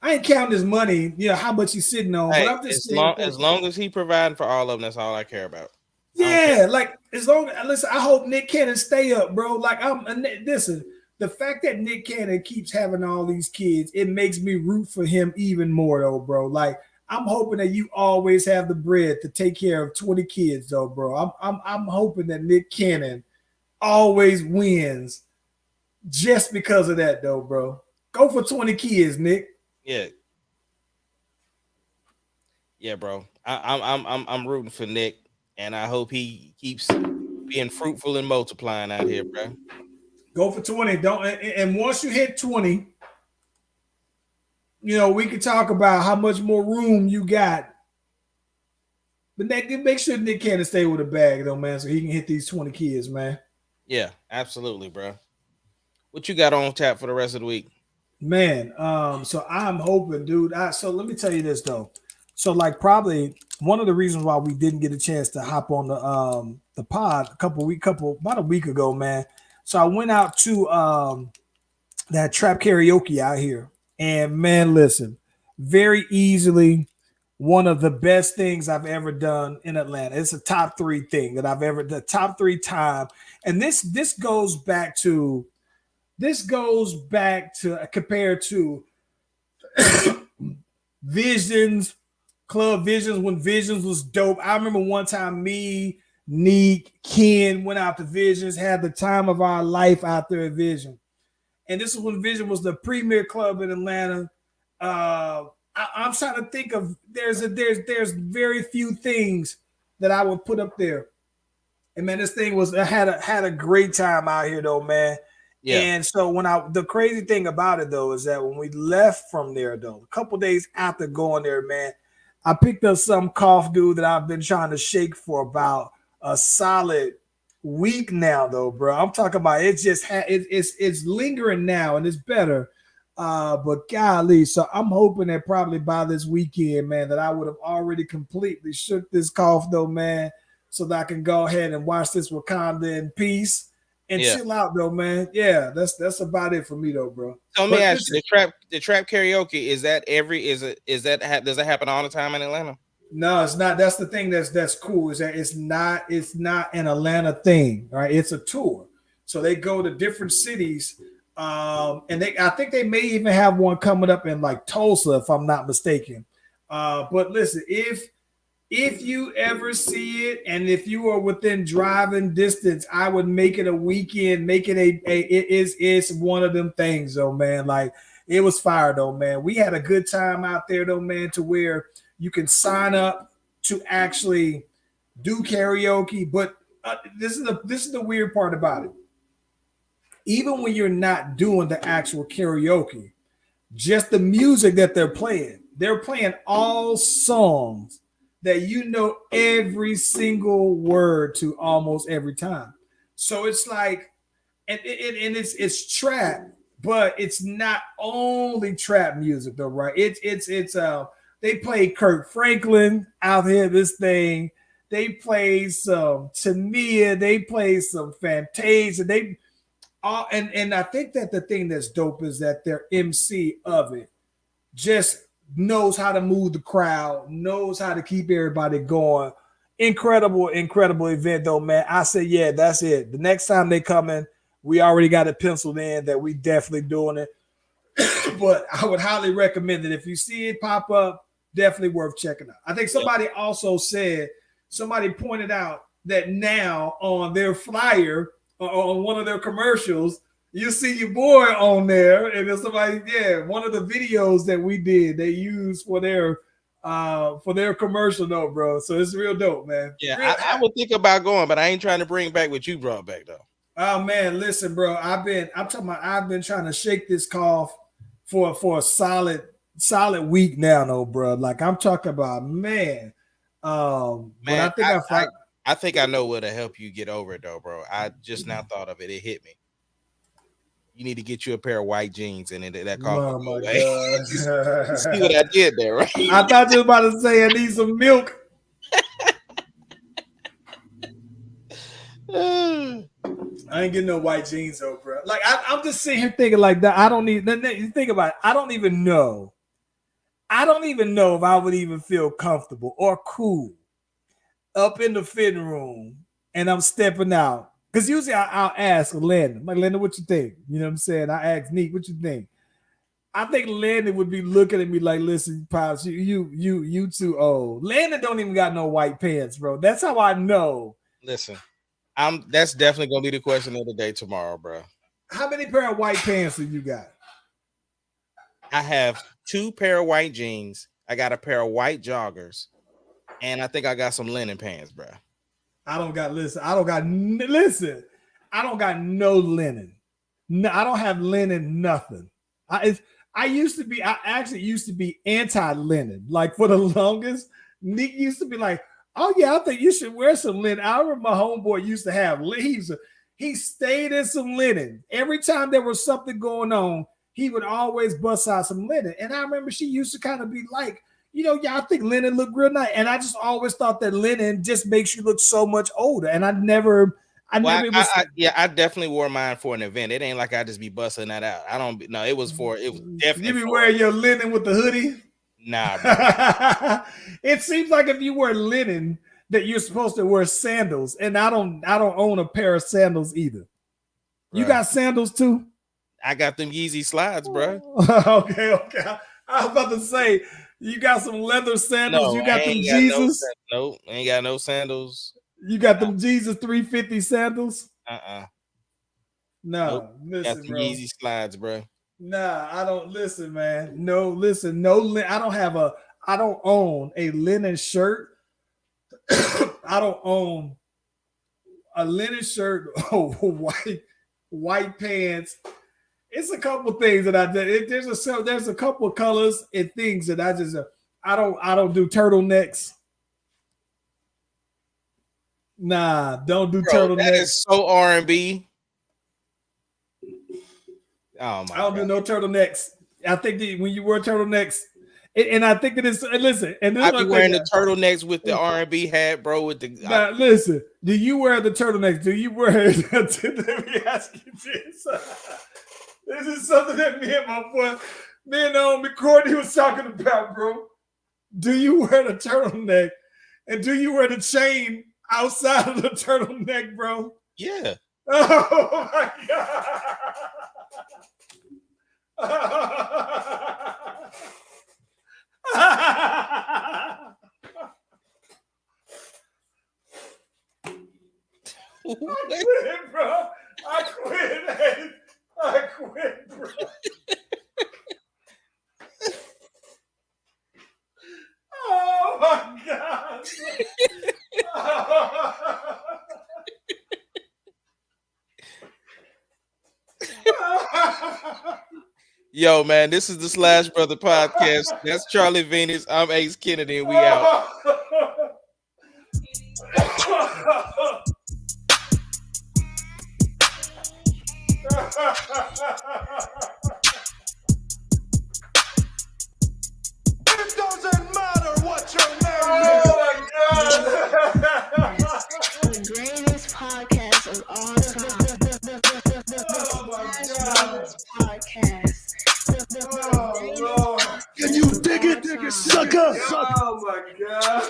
I ain't counting his money, how much he's sitting on. Hey, but I'm just as long as he providing for all of them, that's all I care about. Yeah, like as long as listen, I hope Nick Cannon stay up, bro. Like listen, the fact that Nick Cannon keeps having all these kids, it makes me root for him even more, though, bro. Like I'm hoping that you always have the bread to take care of 20 kids, though, bro. I'm hoping that Nick Cannon always wins just because of that, though, bro. Go for 20 kids, Nick. Yeah, bro. I'm rooting for Nick, and I hope he keeps being fruitful and multiplying out here, bro. Go for 20. And once you hit 20, we can talk about how much more room you got. But make sure Nick Cannon stay with a bag, though, man, so he can hit these 20 kids, man. Yeah, absolutely, bro. What you got on tap for the rest of the week? Man, so I'm hoping, dude. So let me tell you this though. So like probably one of the reasons why we didn't get a chance to hop on the pod about a week ago, man. So I went out to that trap karaoke out here. And man, listen, very easily one of the best things I've ever done in Atlanta. It's a top 3 thing that I've ever the top 3 time. And this goes back to compared to Visions, Club Visions, when Visions was dope. I remember one time me, Neek, Ken went out to Visions, had the time of our life out there at Vision. And this is when Vision was the premier club in Atlanta. I'm trying to think of there's very few things that I would put up there. And man, this thing was I had a great time out here though, man. Yeah. And so the crazy thing about it though is that when we left from there though, a couple days after going there, man, I picked up some cough, dude, that I've been trying to shake for about a solid week now, though, bro. I'm talking about it's just it's lingering now and it's better. But golly, so I'm hoping that probably by this weekend, man, that I would have already completely shook this cough, though, man, so that I can go ahead and watch this Wakanda in peace and chill out, though, man. Yeah, that's about it for me, though, bro. So let me ask you, the trap karaoke, does that happen all the time in Atlanta? No, it's not. That's the thing that's cool is that it's not an Atlanta thing, right? It's a tour. So they go to different cities. And I think they may even have one coming up in like Tulsa, if I'm not mistaken. But listen, if you ever see it, and if you are within driving distance, I would make it a weekend. Make it it's one of them things, though, man. Like it was fire, though, man. We had a good time out there, though, man. To where you can sign up to actually do karaoke, but this is the weird part about it. Even when you're not doing the actual karaoke, just the music that they're playing all songs that you know every single word to almost every time. So it's like, and it's trap, but it's not only trap music though, right? It's they play Kirk Franklin out here, this thing. They play some Tamia, they play some Fantasia, and I think that the thing that's dope is that their MC of it just knows how to move the crowd, knows how to keep everybody going. Incredible event though, man. I said, yeah, that's it. The next time they come in, we already got it penciled in that we definitely doing it. But I would highly recommend it. If you see it pop up, definitely worth checking out. I think somebody pointed out that now on their flyer, on one of their commercials, you see your boy on there, and there's somebody, one of the videos that we did, they used for their commercial though, bro. So it's real dope, man. Yeah, I would think about going, but I ain't trying to bring back what you brought back though. Oh man, listen, bro. I've been trying to shake this cough for a solid week now, though, bro. Like I'm talking about, man. Man, I think I know where to help you get over it, though, bro. I just now thought of it. It hit me. You need to get you a pair of white jeans, and that cough. Oh my god! See what I did there, right? I thought you were about to say I need some milk. I ain't getting no white jeans though, bro. Like I'm just sitting here thinking like that. I don't need. Think about it. I don't even know if I would even feel comfortable or cool up in the fitting room and I'm stepping out. Because usually I'll ask Landon, like, Landon, what you think? You know what I'm saying? I ask Neek, what you think? I think Landon would be looking at me like, listen, Pops, you too old. Landon don't even got no white pants, bro. That's how I know. Listen, that's definitely gonna be the question of the day tomorrow, bro. How many pair of white pants do you got? I have 2 pair of white jeans. I got a pair of white joggers, and I think I got some linen pants, bro. I don't got no linen. No, I don't have linen, nothing. I actually used to be anti-linen. Like for the longest, Nick used to be like, oh yeah, I think you should wear some linen. I remember my homeboy used to have, he stayed in some linen. Every time there was something going on, he would always bust out some linen. And I remember she used to kind of be like, yeah, I think linen look real nice. And I just always thought that linen just makes you look so much older. And I definitely wore mine for an event. It ain't like I just be busting that out. It was definitely. You be wearing your linen with the hoodie? Nah, bro. It seems like if you wear linen that you're supposed to wear sandals, and I don't own a pair of sandals either. You got sandals too? I got them Yeezy slides, bro. Okay. I was about to say you got some leather sandals. No, you got them Jesus. Nope, ain't got no sandals. You got them Jesus 350 sandals? No, nope. Listen, got the bro. Yeezy slides, bro. Nah, I don't listen, man. No, listen, I don't own a linen shirt. I don't own a linen shirt. Oh, white pants. It's a couple things that I did. There's a couple of colors and things that I don't do turtlenecks. Nah, don't do turtlenecks. That is so R&B. Oh my! I don't do no turtlenecks. I think that when you wear turtlenecks, and I think it is. Listen, and I be wearing the turtlenecks with the R&B hat, bro. With the listen, do you wear the turtlenecks? Do you wear? Let me ask you this. This is something that me and my boy, Courtney was talking about, bro. Do you wear the turtleneck, and do you wear the chain outside of the turtleneck, bro? Yeah. Oh my god. I quit, bro. I quit, bro. Oh my god. Yo, man, this is the Slash Brother Podcast. That's Charlie Venus. I'm Ace Kennedy, and we out. It doesn't matter what your name Oh is. my god. The greatest podcast of all time. Oh my god. Podcast. Oh Lord. Can you dig it, sucker? Oh my god.